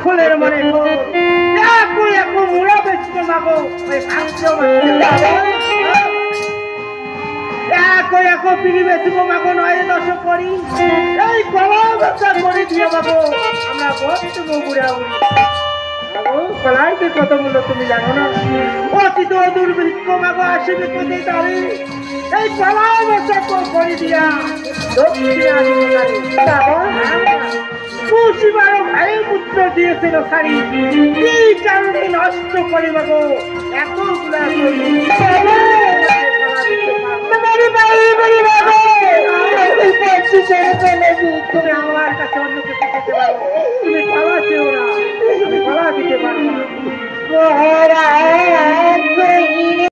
ফুলের মনে মুড়া বেচতে মাগো একো পিড়ি বেচব মাগো 9-10 করি এই কলা ব্যবসা করে দিয়ে মাগো আমরা বসতে বুড়া বুড়ি কলাইতে কত মূল্য তুমি জানো না? অতীত দুর্ভিক্ষ মাগো আসবে কোথায় দাঁড়ি এই কলা ব্যবসা করে দিয়া দক্ষিণে খুশিবার ভাই পুত্র দিয়েছিল শাড়ি এই কারণে নষ্ট করে মাগো এতগুলা তুমি আমার কাছে অন্য কিছু দিতে পারো তুমি কলা চেও না আমি কলা দিতে পারবো না